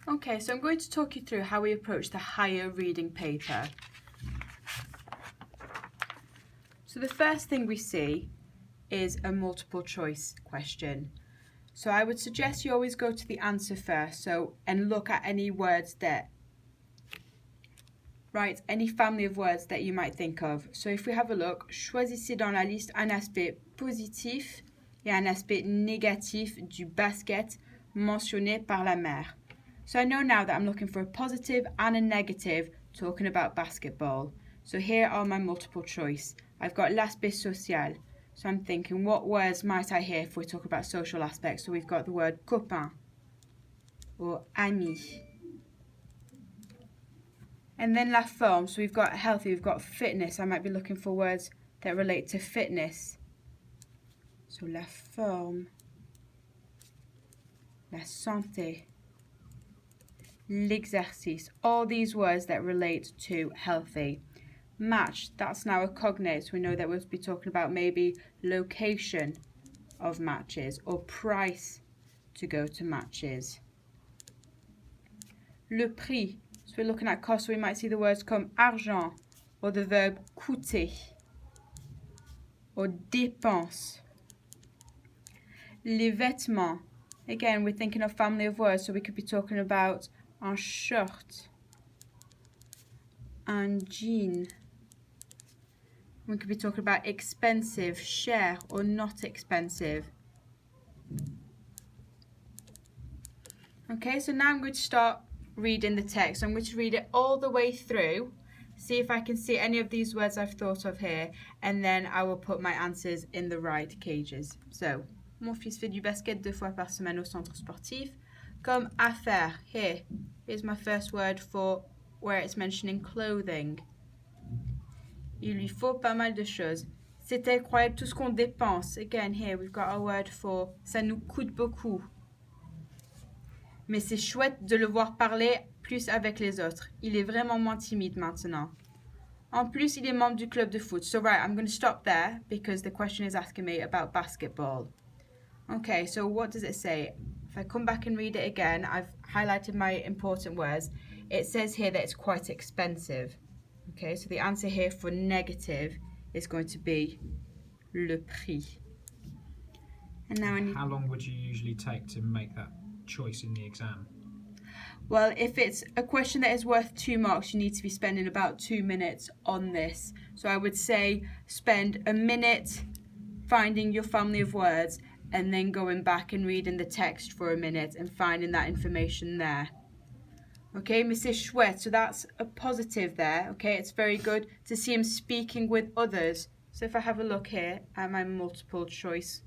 Okay, so I'm going to talk you through how we approach the higher reading paper. So the first thing we see is a multiple choice question. So I would suggest you always go to the answer first, and look at any words that, any family of words that you might think of. So if we have a look, choisissez dans la liste un aspect positif et un aspect négatif du basket mentionné par la mère. So I know now that I'm looking for a positive and a negative talking about basketball. So here are my multiple choice. I've got l'aspect social. So I'm thinking, what words might I hear if we talk about social aspects? So we've got the word copain or ami. And then la forme, so we've got healthy, we've got fitness. I might be looking for words that relate to fitness. So la forme, la santé, l'exercice, all these words that relate to healthy. Match, that's now a cognate. So we know that we'll be talking about maybe location of matches or price to go to matches. Le prix, so we're looking at cost, so we might see the words come argent or the verb coûter or dépense. Les vêtements, again we're thinking of family of words, so we could be talking about un shirt, un jean. We could be talking about expensive, cher, or not expensive. Okay, so now I'm going to start reading the text. I'm going to read it all the way through, see if I can see any of these words I've thought of here, and then I will put my answers in the right cages. So, mon fils fait du basket 2 fois par semaine au centre sportif. Comme affaire, here's my first word for where it's mentioning clothing. Il lui faut pas mal de choses. C'est incroyable tout ce qu'on dépense. Again, here we've got our word for ça nous coûte beaucoup. Mais c'est chouette de le voir parler plus avec les autres. Il est vraiment moins timide maintenant. En plus, il est membre du club de foot. So I'm going to stop there because the question is asking me about basketball. Okay, so what does it say? If I come back and read it again, I've highlighted my important words. It says here that it's quite expensive. Okay, so the answer here for negative is going to be le prix. And now How long would you usually take to make that choice in the exam? Well, if it's a question that is worth 2 marks, you need to be spending about 2 minutes on this. So I would say spend a minute finding your family of words and then going back and reading the text for a minute and finding that information there. Okay, Mrs. Chouette, so that's a positive there. Okay, it's very good to see him speaking with others. So if I have a look here at my multiple choice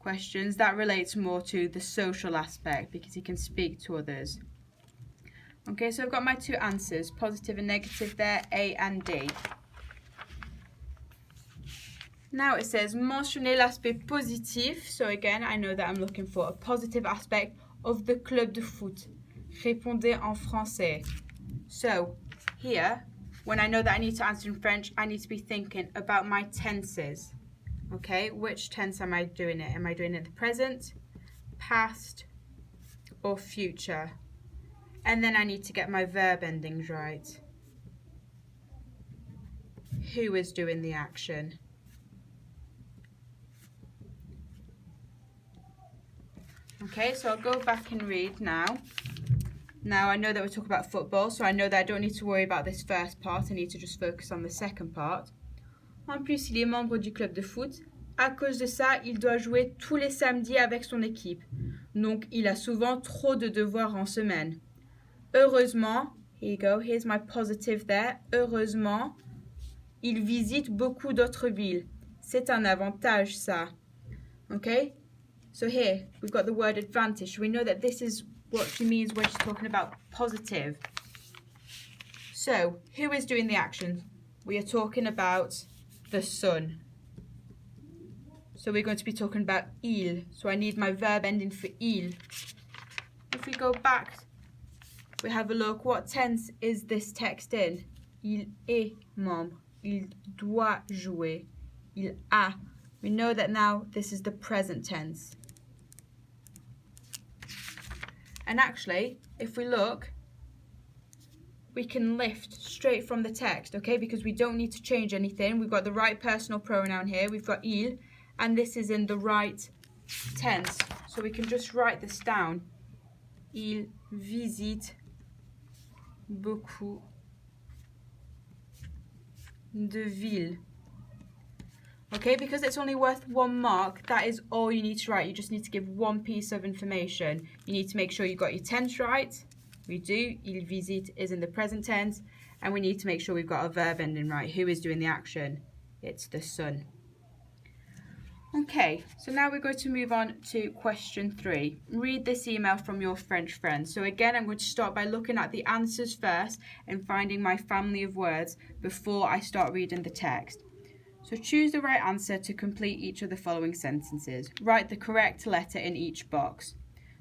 questions, that relates more to the social aspect because he can speak to others. Okay, so I've got my 2 answers, positive and negative there, A and D. Now it says, mentionnez l'aspect positif. So again, I know that I'm looking for a positive aspect of the club de foot. Répondez en français. So here, when I know that I need to answer in French, I need to be thinking about my tenses. Okay, which tense am I doing it? Am I doing it in the present, past, or future? And then I need to get my verb endings right. Who is doing the action? Okay, so I'll go back and read now. Now I know that we're talking about football, so I know that I don't need to worry about this first part. I need to just focus on the second part. En plus, il est membre du club de foot. À cause de ça, il doit jouer tous les samedis avec son équipe. Donc, il a souvent trop de devoirs en semaine. Heureusement, here you go, here's my positive there. Heureusement, il visite beaucoup d'autres villes. C'est un avantage, ça. Okay? So here, we've got the word advantage. We know that this is what she means when she's talking about positive. So, who is doing the action? We are talking about the son. So we're going to be talking about il. So I need my verb ending for il. If we go back, we have a look. What tense is this text in? Il est membre. Il doit jouer. Il a. We know that now this is the present tense. And actually, if we look, we can lift straight from the text, okay? Because we don't need to change anything. We've got the right personal pronoun here. We've got il, and this is in the right tense. So we can just write this down. Il visite beaucoup de villes. Okay, because it's only worth 1 mark, that is all you need to write. You just need to give one piece of information. You need to make sure you got your tense right. We do. Il visite is in the present tense. And we need to make sure we've got our verb ending right. Who is doing the action? It's the son. Okay, so now we're going to move on to question 3. Read this email from your French friend. So again, I'm going to start by looking at the answers first and finding my family of words before I start reading the text. So choose the right answer to complete each of the following sentences. Write the correct letter in each box.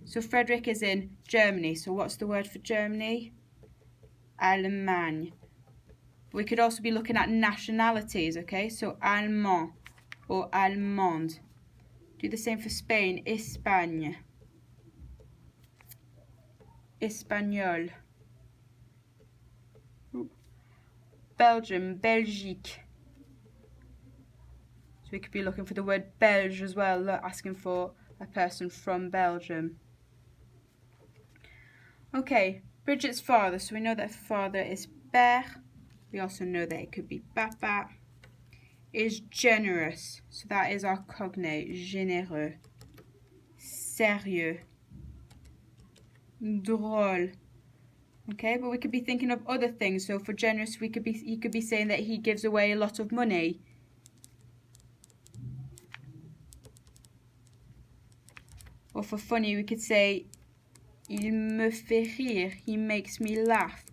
So Frederick is in Germany. So what's the word for Germany? Allemagne. We could also be looking at nationalities, okay? So Allemand or Allemande. Do the same for Spain. Espagne. Espagnol. Belgium. Belgique. So we could be looking for the word Belge as well, asking for a person from Belgium. Okay, Bridget's father. So we know that father is père. We also know that it could be papa. Is generous. So that is our cognate. Généreux. Sérieux. Drôle. Okay, but we could be thinking of other things. So for generous, you could be saying that he gives away a lot of money. Or for funny, we could say, il me fait rire, he makes me laugh.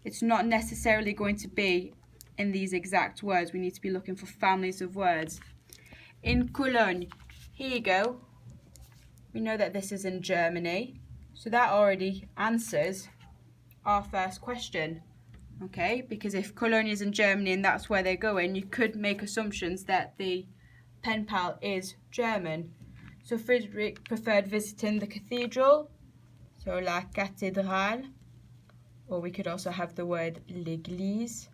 It's not necessarily going to be in these exact words. We need to be looking for families of words. In Cologne, here you go. We know that this is in Germany. So that already answers our first question. Okay, because if Cologne is in Germany and that's where they're going, you could make assumptions that the pen pal is German. So Frederick preferred visiting the cathedral, so la cathédrale, or we could also have the word l'église.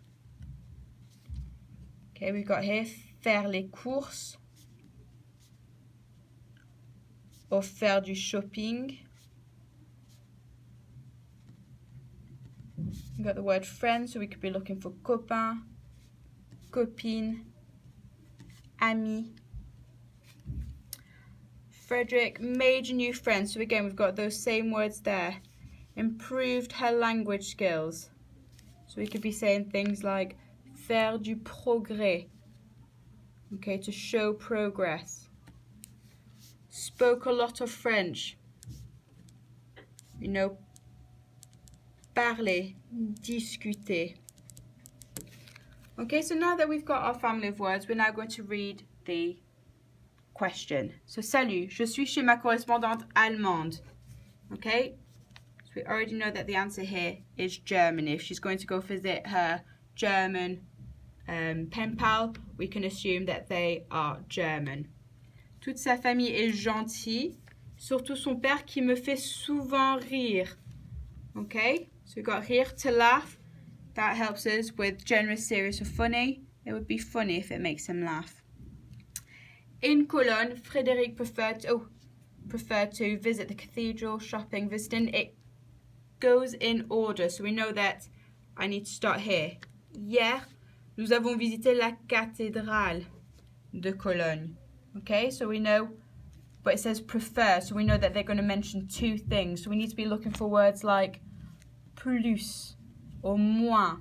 Okay, we've got here faire les courses, or faire du shopping. We've got the word friend, so we could be looking for copain, copine, ami. Frederick made new friends. So again, we've got those same words there. Improved her language skills. So we could be saying things like faire du progrès. Okay, to show progress. Spoke a lot of French. You know, parler, discuter. Okay, so now that we've got our family of words, we're now going to read the question. So, salut, je suis chez ma correspondante allemande. Okay, so we already know that the answer here is Germany. If she's going to go visit her German pen pal, we can assume that they are German. Toute sa famille est gentille, surtout son père qui me fait souvent rire. Okay, so we've got rire, to laugh. That helps us with generous, serious, or funny. It would be funny if it makes him laugh. In Cologne, Frédéric preferred to visit the cathedral, shopping, visiting. It goes in order, so we know that I need to start here. Hier, nous avons visité la cathédrale de Cologne. Okay, so we know, but it says prefer, so we know that they're going to mention two things. So we need to be looking for words like plus or moins.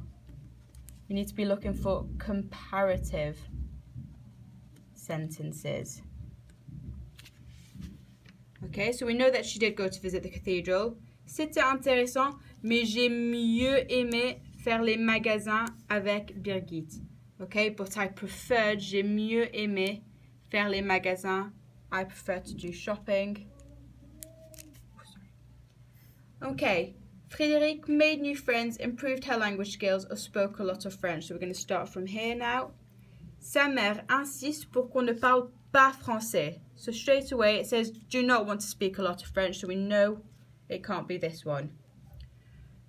We need to be looking for comparative sentences. Okay, so we know that she did go to visit the cathedral. C'était intéressant, mais j'ai mieux aimé faire les magasins avec Birgit. Okay, but I preferred, j'ai mieux aimé faire les magasins. I prefer to do shopping. Okay, Frédéric made new friends, improved her language skills, or spoke a lot of French. So we're going to start from here now. Sa mère insiste pour qu'on ne parle pas français. So straight away it says do not want to speak a lot of French, so we know it can't be this one.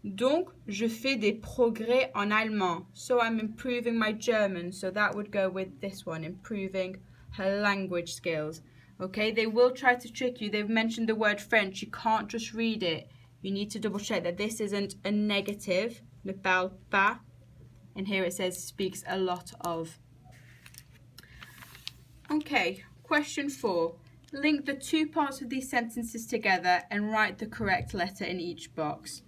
Donc, je fais des progrès en allemand. So I'm improving my German. So that would go with this one, improving her language skills. Okay, they will try to trick you. They've mentioned the word French. You can't just read it. You need to double check that this isn't a negative. Ne parle pas. And here it says speaks a lot of. Okay, question 4. Link the two parts of these sentences together and write the correct letter in each box.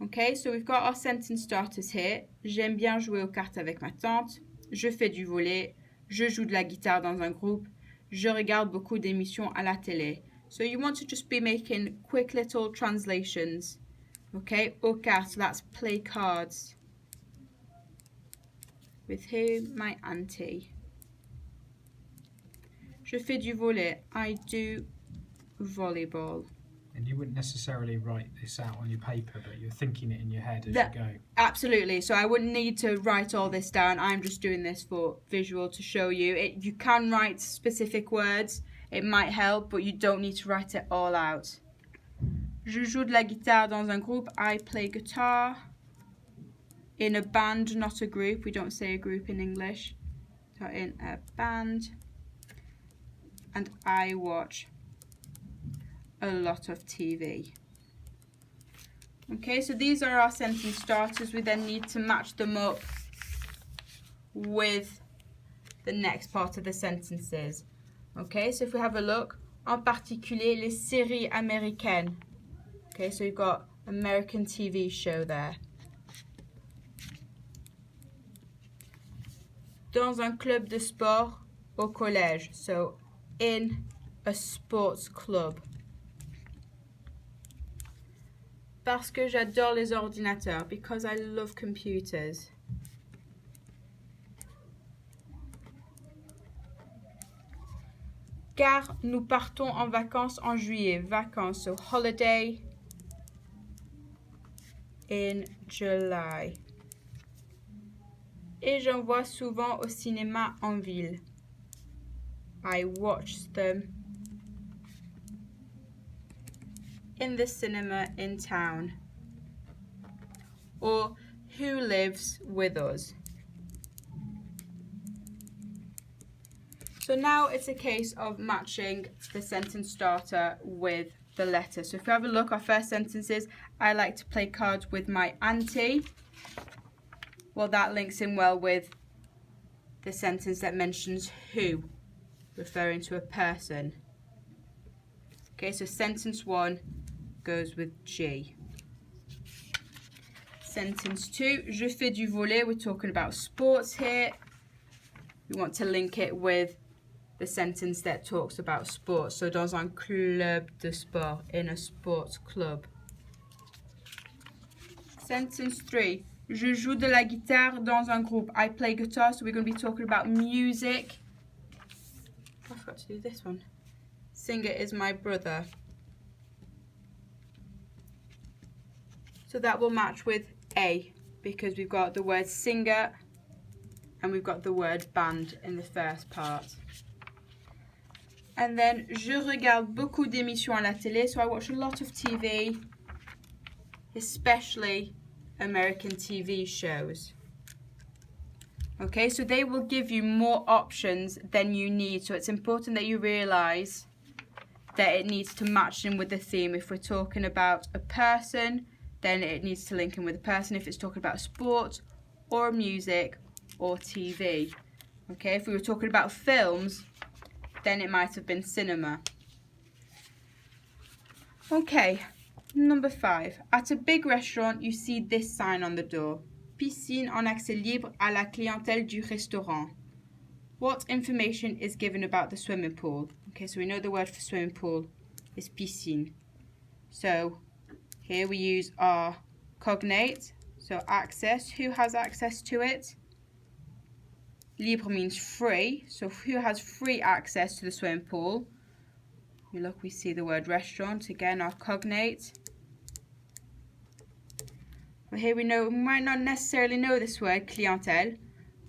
Okay, so we've got our sentence starters here. J'aime bien jouer aux cartes avec ma tante. Je fais du volley. Je joue de la guitare dans un groupe. Je regarde beaucoup d'émissions à la télé. So you want to just be making quick little translations. Okay, aux cartes, that's play cards. With who? My auntie. Je fais du volley. I do volleyball. And you wouldn't necessarily write this out on your paper, but you're thinking it in your head as you go. Absolutely. So I wouldn't need to write all this down. I'm just doing this for visual to show you. You can write specific words. It might help, but you don't need to write it all out. Je joue de la guitare dans un groupe. I play guitar. In a band, not a group. We don't say a group in English. So in a band. And I watch a lot of TV. Okay, so these are our sentence starters. We then need to match them up with the next part of the sentences. Okay, so if we have a look, en particulier les séries américaines. Okay, so you've got American TV show there. Dans un club de sport au collège. So in a sports club. Parce que j'adore les ordinateurs. Because I love computers. Car nous partons en vacances en juillet. Vacances, so holiday in July. Et j'en vois souvent au cinéma en ville. I watch them in the cinema in town. Or who lives with us. So now it's a case of matching the sentence starter with the letter. So if we have a look, our first sentence is, I like to play cards with my auntie. Well, that links in well with the sentence that mentions who, referring to a person. Okay, so sentence 1 goes with G. Sentence 2, je fais du volley. We're talking about sports here. We want to link it with the sentence that talks about sports. So dans un club de sport, in a sports club. Sentence 3, je joue de la guitare dans un groupe. I play guitar, so we're going to be talking about music. I forgot to do this one. Singer is my brother. So that will match with A, because we've got the word singer and we've got the word band in the first part. And then, je regarde beaucoup d'émissions à la télé. So I watch a lot of TV, especially American TV shows. Okay, so they will give you more options than you need. So it's important that you realise that it needs to match in with the theme. If we're talking about a person, then it needs to link in with a person. If it's talking about sport or music or TV. Okay, if we were talking about films, then it might have been cinema. Okay, number 5. At a big restaurant, you see this sign on the door. Piscine en accès libre à la clientèle du restaurant. What information is given about the swimming pool? Okay, so we know the word for swimming pool is piscine. So here we use our cognate, so access. Who has access to it? Libre means free, so who has free access to the swimming pool? We look, we see the word restaurant, again our cognate. But here we might not necessarily know this word, clientèle,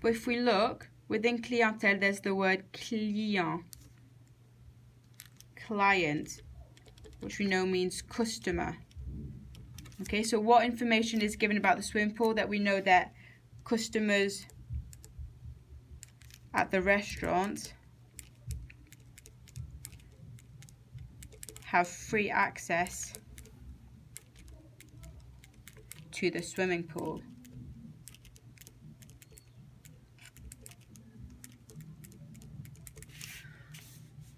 but if we look, within clientèle there's the word client. client, which we know means customer. Okay, so what information is given about the swimming pool? That we know that customers at the restaurant have free access to the swimming pool.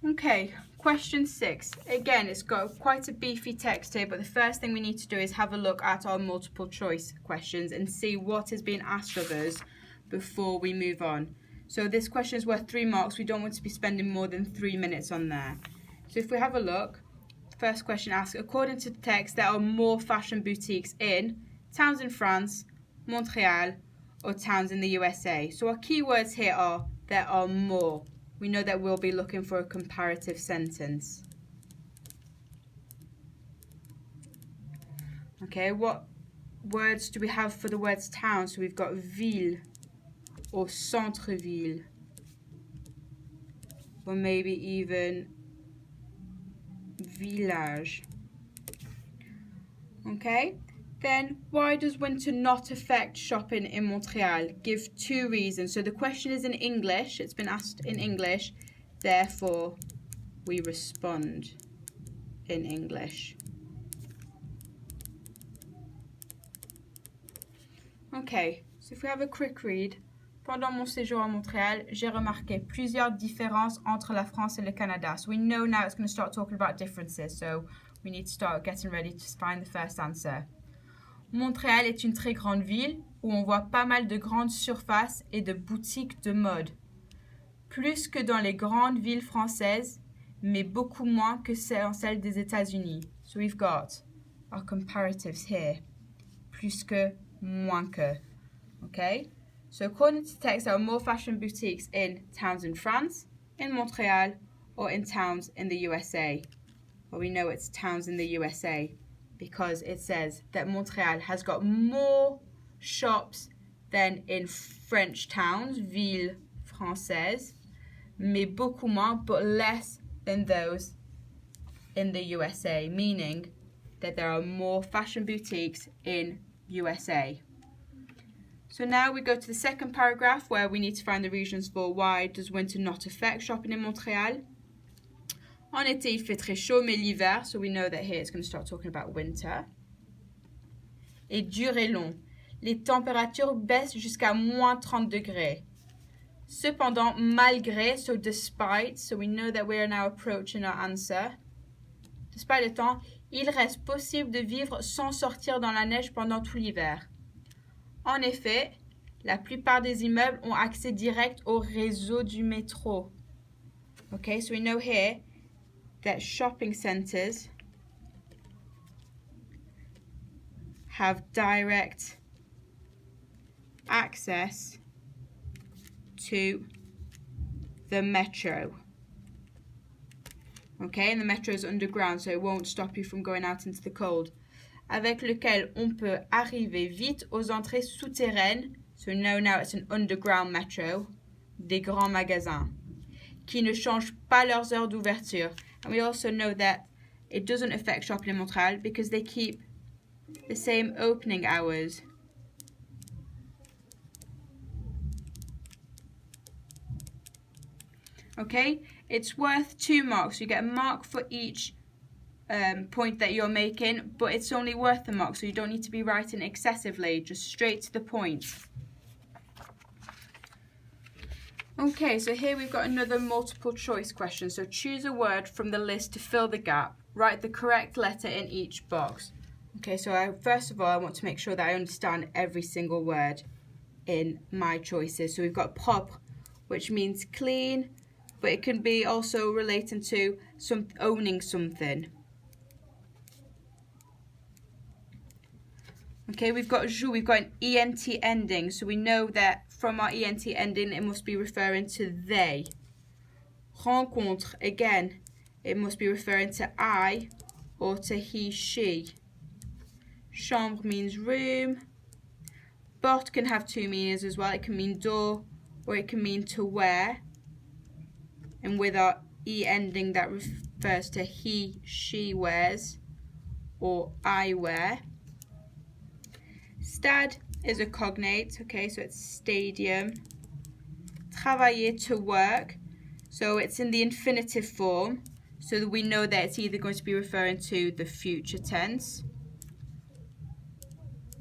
Okay, question 6. Again, it's got quite a beefy text here, but the first thing we need to do is have a look at our multiple choice questions and see what is being asked of us before we move on. So this question is worth 3 marks. We don't want to be spending more than 3 minutes on there. So if we have a look, first question asks, according to the text, there are more fashion boutiques in towns in France, Montreal, or towns in the USA. So our keywords here are, there are more. We know that we'll be looking for a comparative sentence. Okay, what words do we have for the words town? So we've got ville or centre-ville, or maybe even village. Okay, then why does winter not affect shopping in Montreal? Give 2 reasons. So the question is in English, it's been asked in English, therefore we respond in English. Okay, so if we have a quick read. Pendant mon séjour à Montréal, j'ai remarqué plusieurs différences entre la France et le Canada. So we know now it's going to start talking about differences. So we need to start getting ready to find the first answer. Montréal est une très grande ville où on voit pas mal de grandes surfaces et de boutiques de mode. Plus que dans les grandes villes françaises, mais beaucoup moins que dans celles des États-Unis. So we've got our comparatives here. Plus que, moins que. Okay? So according to text, there are more fashion boutiques in towns in France, in Montreal, or in towns in the USA. Well, we know it's towns in the USA because it says that Montreal has got more shops than in French towns, villes françaises, mais beaucoup moins, but less than those in the USA, meaning that there are more fashion boutiques in USA. So now we go to the second paragraph where we need to find the reasons for why does winter not affect shopping in Montreal. En été, il fait très chaud, mais l'hiver, so we know that here it's going to start talking about winter, est dur et long. Les températures baissent jusqu'à moins 30 degrés. Cependant, malgré, so despite, so we know that we are now approaching our answer. Despite le temps, il reste possible de vivre sans sortir dans la neige pendant tout l'hiver. En effet, la plupart des immeubles ont accès direct au réseau du métro. Okay, so we know here that shopping centers have direct access to the metro. Okay, and the metro is underground, so it won't stop you from going out into the cold. Avec lequel on peut arriver vite aux entrées souterraines, so now it's an underground metro, des grands magasins, qui ne changent pas leurs heures d'ouverture. And we also know that it doesn't affect shopping in Montreal because they keep the same opening hours. Okay, it's worth 2 marks. You get a mark for each point that you're making, but it's only worth the mark, so you don't need to be writing excessively, just straight to the point. Okay, so here we've got another multiple choice question. So choose a word from the list to fill the gap. Write the correct letter in each box. Okay, so first of all, I want to make sure that I understand every single word in my choices. So we've got propre, which means clean, but it can be also relating to owning something. Okay, we've got jour, we've got an ENT ending, so we know that from our ENT ending it must be referring to they. Rencontre, again, it must be referring to I or to he, she. Chambre means room. Porte can have 2 meanings as well. It can mean door or it can mean to wear. And with our E ending, that refers to he, she wears, or I wear. Stade is a cognate, okay, so it's stadium. Travailler, to work, so it's in the infinitive form, so that we know that it's either going to be referring to the future tense,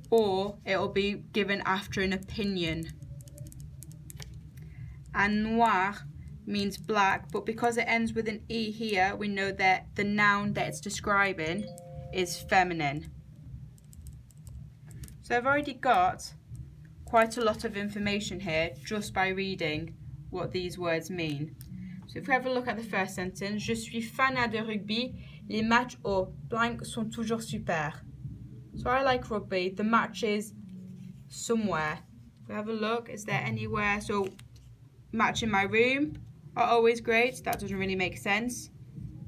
or it will be given after an opinion. And noir means black, but because it ends with an E here, we know that the noun that it's describing is feminine. So I've already got quite a lot of information here just by reading what these words mean. So if we have a look at the first sentence, je suis fan de rugby, les matchs au blanc sont toujours super. So I like rugby, the matches somewhere. If we have a look, is there anywhere? So match in my room are always great. That doesn't really make sense.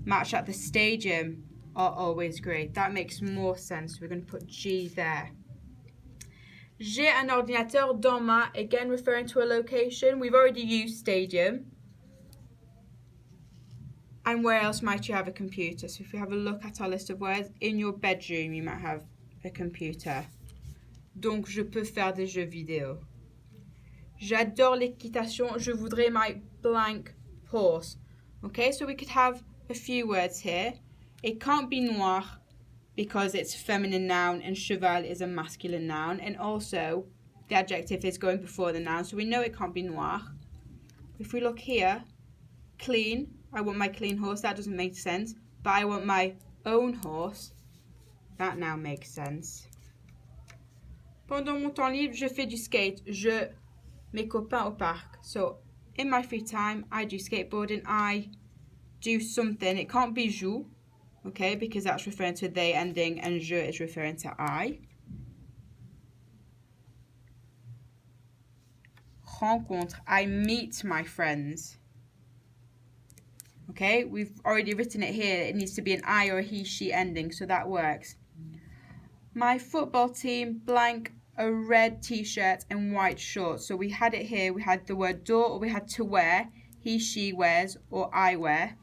Match at the stadium are always great. That makes more sense. We're going to put G there. J'ai un ordinateur dans ma, again referring to a location. We've already used stadium. And where else might you have a computer? So if you have a look at our list of words, in your bedroom you might have a computer. Donc je peux faire des jeux vidéo. J'adore l'équitation. Je voudrais my blank horse. Okay, so we could have a few words here. It can't be noir because it's a feminine noun and cheval is a masculine noun. And also, the adjective is going before the noun, so we know it can't be noir. If we look here, clean. I want my clean horse. That doesn't make sense. But I want my own horse. That now makes sense. Pendant mon temps libre, je fais du skate. Je mes copains au parc. So in my free time, I do skateboarding. I do something. It can't be joue, okay, because that's referring to they ending, and je is referring to I. Rencontre. I meet my friends. Okay, we've already written it here. It needs to be an I or a he, she ending, so that works. My football team blank a red t-shirt and white shorts. So we had it here. We had the word do, or we had to wear. He, she wears, or I wear.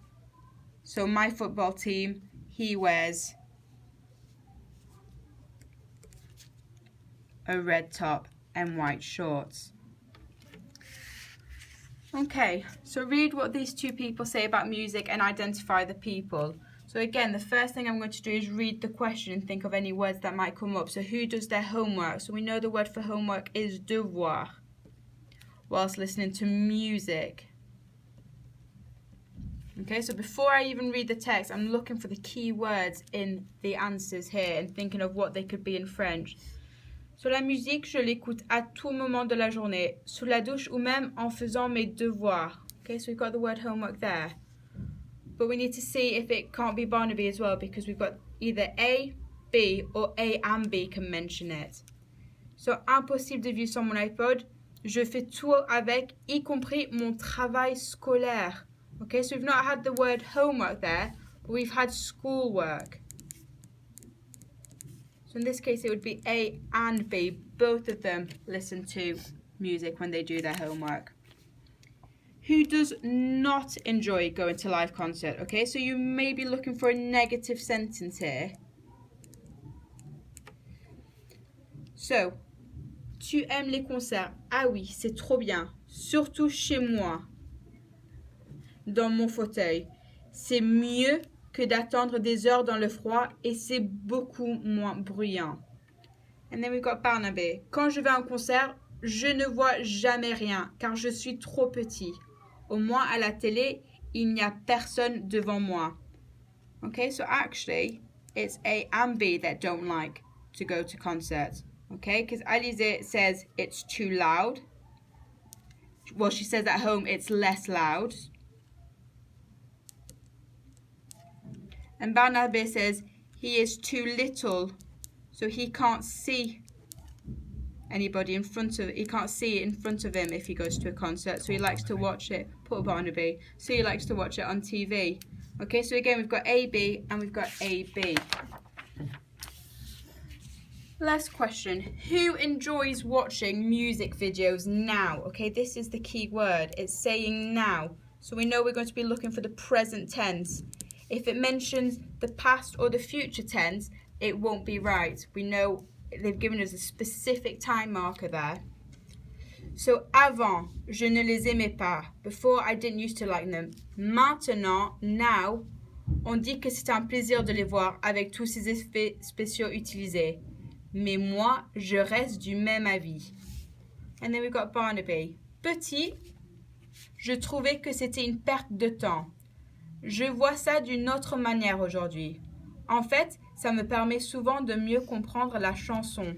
So my football team, he wears a red top and white shorts. Okay, so read what these two people say about music and identify the people. So again, the first thing I'm going to do is read the question and think of any words that might come up. So who does their homework? So we know the word for homework is devoir, whilst listening to music. Okay, so before I even read the text, I'm looking for the key words in the answers here and thinking of what they could be in French. So la musique, je l'écoute à tout moment de la journée, sous la douche ou même en faisant mes devoirs. Okay, so we've got the word homework there. But we need to see if it can't be Barnaby as well, because we've got either A, B, or A and B can mention it. So, impossible de vivre sans mon iPod. Je fais tout avec, y compris mon travail scolaire. Okay, so we've not had the word homework there, but we've had schoolwork. So in this case, it would be A and B. Both of them listen to music when they do their homework. Who does not enjoy going to live concert? Okay, so you may be looking for a negative sentence here. So, tu aimes les concerts? Ah oui, c'est trop bien. Surtout chez moi, dans mon fauteuil. C'est mieux que d'attendre des heures dans le froid et c'est beaucoup moins bruyant. And then we've got Barnaby. Quand je vais à un concert, je ne vois jamais rien car je suis trop petit. Au moins à la télé, il n'y a personne devant moi. Okay, so actually, it's A and B that don't like to go to concerts. Okay, because Alize says it's too loud. Well, she says at home it's less loud. And Barnaby says he is too little, so he can't see anybody in front of, he can't see it in front of him if he goes to a concert, so he likes to watch it. Poor Barnaby. So he likes to watch it on TV. Okay, so again we've got AB and we've got AB. Last question. Who enjoys watching music videos now? Okay, this is the key word. It's saying now. So we know we're going to be looking for the present tense. If it mentions the past or the future tense, it won't be right. We know they've given us a specific time marker there. So, avant, je ne les aimais pas. Before, I didn't used to like them. Maintenant, now, on dit que c'est un plaisir de les voir avec tous ces effets spéciaux utilisés. Mais moi, je reste du même avis. And then we've got Barnaby. Petit, je trouvais que c'était une perte de temps. Je vois ça d'une autre manière aujourd'hui. En fait, ça me permet souvent de mieux comprendre la chanson.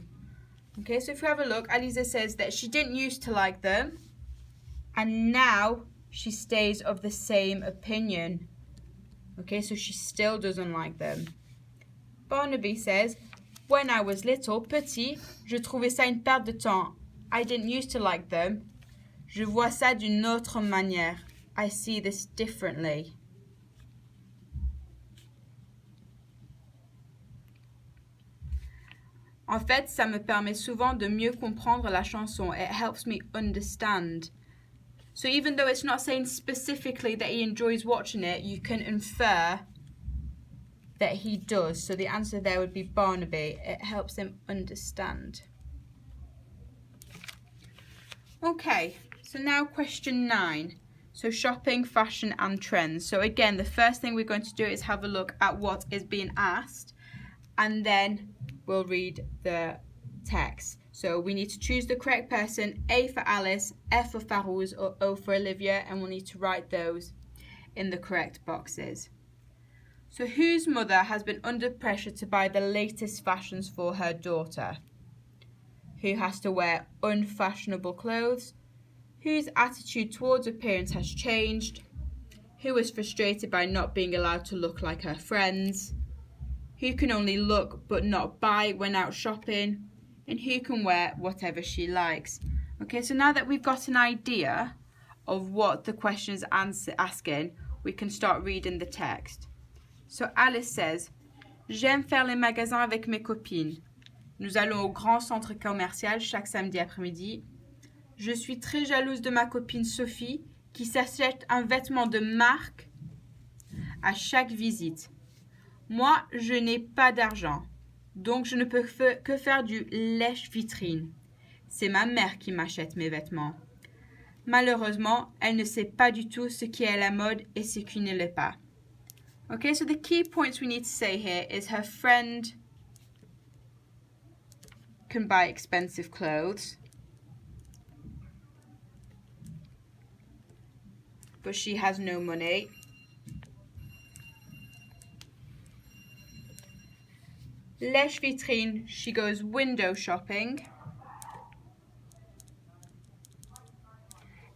Okay, so if we have a look, Aliza says that she didn't used to like them, and now she stays of the same opinion. Okay, so she still doesn't like them. Barnaby says, when I was little, petit, je trouvais ça une perte de temps. I didn't used to like them. Je vois ça d'une autre manière. I see this differently. En fait, ça me permet souvent de mieux comprendre la chanson. It helps me understand. So even though it's not saying specifically that he enjoys watching it, you can infer that he does. So the answer there would be Barnaby. It helps him understand. Okay, so now question 9. So shopping, fashion and trends. So again, the first thing we're going to do is have a look at what is being asked, and then we'll read the text. So we need to choose the correct person, A for Alice, F for Farouz, or O for Olivia, and we'll need to write those in the correct boxes. So whose mother has been under pressure to buy the latest fashions for her daughter? Who has to wear unfashionable clothes? Whose attitude towards appearance has changed? Who is frustrated by not being allowed to look like her friends? Who can only look but not buy when out shopping? And who can wear whatever she likes? Okay, so now that we've got an idea of what the question is asking, we can start reading the text. So Alice says, j'aime faire les magasins avec mes copines. Nous allons au grand centre commercial chaque samedi après-midi. Je suis très jalouse de ma copine Sophie qui s'achète un vêtement de marque à chaque visite. Moi, je n'ai pas d'argent, donc je ne peux que faire du lèche-vitrine. C'est ma mère qui m'achète mes vêtements. Malheureusement, elle ne sait pas du tout ce qui est à la mode et ce qui ne l'est pas. Okay, so the key points we need to say here is her friend can buy expensive clothes, but she has no money. Lèche-vitrine, she goes window shopping.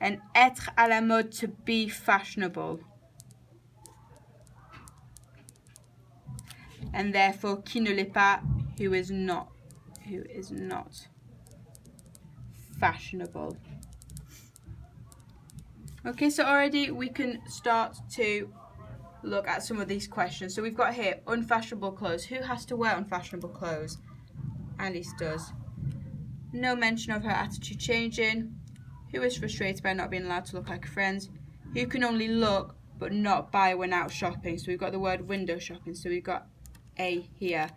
And être à la mode, to be fashionable. And therefore, qui ne l'est pas, who is not fashionable. Okay, so already we can start to look at some of these questions. So we've got here unfashionable clothes. Who has to wear unfashionable clothes? Alice does. No mention of her attitude changing. Who is frustrated by not being allowed to look like friends? Who can only look but not buy when out shopping? So we've got the word window shopping. So we've got A here.